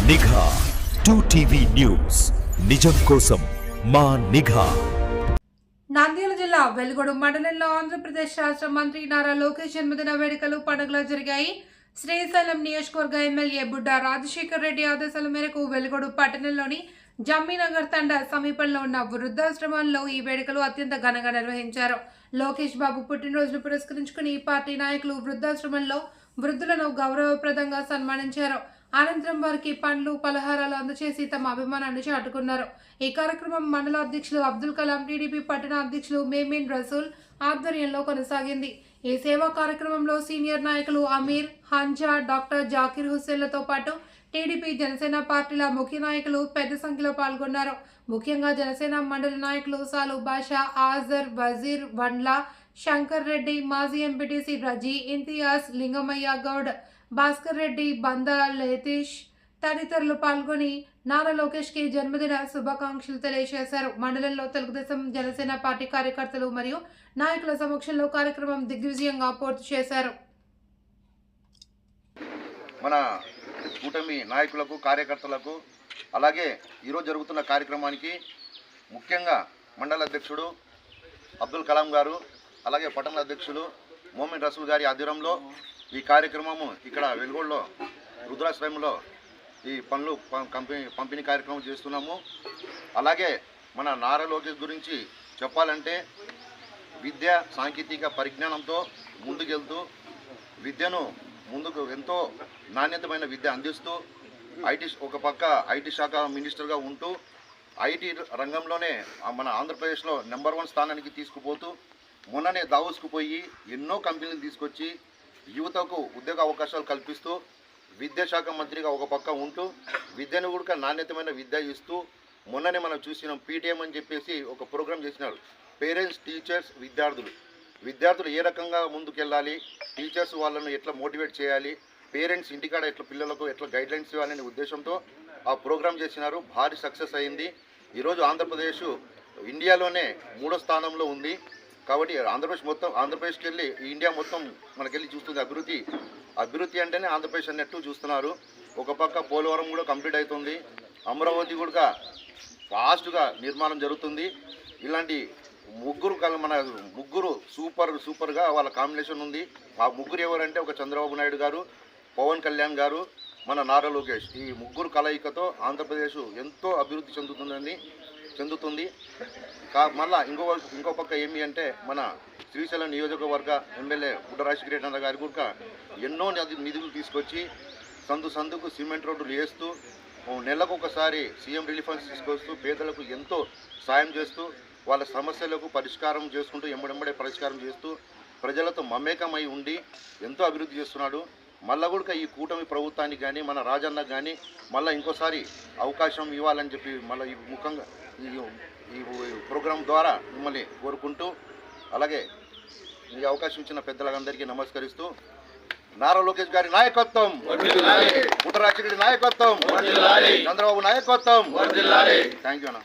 నిఘా 2TV news నిజం కోసం మా నిఘా. నంద్యాల జిల్లా వెలుగొండ మండలంలో ఆంధ్రప్రదేశ్ రాష్ట్ర మంత్రి నారా లోకేష్ జన్మదిన వేడుకలు పండుగలు జరిగాయి. శ్రీశైలం నియోజకవర్గ ఎమ్మెల్యే బుడ్డా రాజశేఖర్ రెడ్డి ఆదేశాల మేరకు వెలుగొండ పట్టణంలోని జమ్మీనగర్ తండా సమీపంలో ఉన్న వృద్ధాశ్రమంలో ఈ వేడుకలు అత్యంత ఘనంగా నిర్వహించారు. లోకేష్ బాబు పుట్టినరోజును పురస్కరించుకుని పార్టీ నాయకులు వృద్ధాశ్రమంలో వృద్ధులను గౌరవప్రదంగా సన్మానించారు. అనంతరం వారికి పండ్లు పలహారాలు అందజేసి తమ అభిమానాన్ని చాటుకున్నారు. ఈ కార్యక్రమం మండల అధ్యక్షులు అబ్దుల్ కలాం, టీడీపీ పట్టణ అధ్యక్షులు మేమిన్ రసూల్ ఆధ్వర్యంలో కొనసాగింది. ఈ సేవా కార్యక్రమంలో సీనియర్ నాయకులు అమీర్, హంజా, డాక్టర్ జాకిర్ హుస్సేన్లతో పాటు టీడీపీ, జనసేన పార్టీల ముఖ్య నాయకులు పెద్ద సంఖ్యలో పాల్గొన్నారు. ముఖ్యంగా జనసేన మండలి నాయకులు సాలు బాషా, ఆజర్, వజీర్, వండ్ల, శంకర్ రెడ్డి, మాజీ ఎంపీటీసీ రజీ, ఇంతియాజ్, లింగమయ్య గౌడ్, భాస్కర్ రెడ్డి, బందా లేతీష్ తదితరులు పాల్గొని నారా లోకేష్ కి జన్మదిన శుభాకాంక్షలు తెలియజేశారు. మండలంలో తెలుగుదేశం, జనసేన పార్టీ కార్యకర్తలు మరియు నాయకుల సమక్షంలో కార్యక్రమం దిగ్విజయంగా పూర్తి చేశారు. మన కూటమి నాయకులకు, కార్యకర్తలకు, అలాగే ఈరోజు జరుగుతున్న కార్యక్రమానికి ముఖ్యంగా మండల అధ్యక్షుడు అబ్దుల్ కలాం గారు, అలాగే పట్టణ అధ్యక్షులు మోమిన్ రసూల్ గారి ఆధ్వర్యంలో ఈ కార్యక్రమము ఇక్కడ వెలుగొండలో రుద్రాశ్రయంలో ఈ పనులు పంపిణీ కార్యక్రమం చేస్తున్నాము. అలాగే మన నారా లోకేష్ గురించి చెప్పాలంటే విద్య, సాంకేతిక పరిజ్ఞానంతో ముందుకెళ్తూ విద్యను ముందుకు ఎంతో నాణ్యతమైన విద్య అందిస్తూ ఒక పక్క ఐటీ శాఖ మినిస్టర్గా ఉంటూ ఐటీ రంగంలోనే మన ఆంధ్రప్రదేశ్లో నెంబర్ 1 స్థానానికి తీసుకుపోతూ మొన్ననే దావోస్కు పోయి ఎన్నో కంపెనీలు తీసుకొచ్చి యువతకు ఉద్యోగ అవకాశాలు కల్పిస్తూ విద్యాశాఖ మంత్రిగా ఒక పక్క ఉంటూ విద్యను కూడా నాణ్యతమైన విద్య ఇస్తూ మొన్ననే మనం చూసినాం. పీటీఎం అని చెప్పేసి ఒక ప్రోగ్రాం చేసినారు. పేరెంట్స్, టీచర్స్, విద్యార్థులు ఏ రకంగా ముందుకెళ్ళాలి, టీచర్స్ వాళ్ళను ఎట్లా మోటివేట్ చేయాలి, పేరెంట్స్ ఇంటికాడ ఎట్లా పిల్లలకు ఎట్లా గైడ్లైన్స్ ఇవ్వాలనే ఉద్దేశంతో ఆ ప్రోగ్రాం చేసినారు. భారీ సక్సెస్ అయింది. ఈరోజు ఆంధ్రప్రదేశ్ ఇండియాలోనే 3వ స్థానంలో ఉంది. కాబట్టి ఆంధ్రప్రదేశ్కి వెళ్ళి ఇండియా మొత్తం మనకెళ్ళి చూస్తుంది. అభివృద్ధి అంటేనే ఆంధ్రప్రదేశ్ అన్నట్టు చూస్తున్నారు. ఒక పక్క పోలవరం కూడా కంప్లీట్ అవుతుంది. అమరావతి కూడా ఫాస్ట్గా నిర్మాణం జరుగుతుంది. ఇలాంటి మన ముగ్గురు సూపర్గా వాళ్ళ కాంబినేషన్ ఉంది. ఆ ముగ్గురు ఎవరంటే ఒక చంద్రబాబు నాయుడు గారు, పవన్ కళ్యాణ్ గారు, మన నారా లోకేష్. ఈ ముగ్గురు కలయికతో ఆంధ్రప్రదేశ్ ఎంతో అభివృద్ధి చెందుతుంది. మళ్ళా ఇంకో పక్క ఏమి అంటే మన శ్రీశైలం నియోజకవర్గ ఎమ్మెల్యే బుడ్డా రాజశేఖర్ రెడ్డి గారి కూడా ఎన్నో నిధులు తీసుకొచ్చి సందుకు సిమెంట్ రోడ్డులు వేస్తూ నెలకు ఒకసారి సీఎం రిలీఫ్ ఫండ్స్ తీసుకొస్తూ పేదలకు ఎంతో సాయం చేస్తూ వాళ్ళ సమస్యలకు పరిష్కారం చేసుకుంటూ ఎంబడెంబడే పరిష్కారం చేస్తూ ప్రజలతో మమేకమై ఉండి ఎంతో అభివృద్ధి చేస్తున్నాడు. మళ్ళా కూడా ఈ కూటమి ప్రభుత్వానికి కానీ మన రాజన్నకు కానీ మళ్ళీ ఇంకోసారి అవకాశం ఇవ్వాలని చెప్పి మళ్ళీ ముఖ్యంగా ఈ ప్రోగ్రాం ద్వారా మిమ్మల్ని కోరుకుంటూ, అలాగే ఈ అవకాశం ఇచ్చిన పెద్దలందరికీ నమస్కరిస్తూ నారా లోకేష్ గారి నాయకత్వం, బుడ్డా రాజశేఖర్ రెడ్డి నాయకత్వం, చంద్రబాబు నాయకత్వం. థ్యాంక్ యూ అన్న.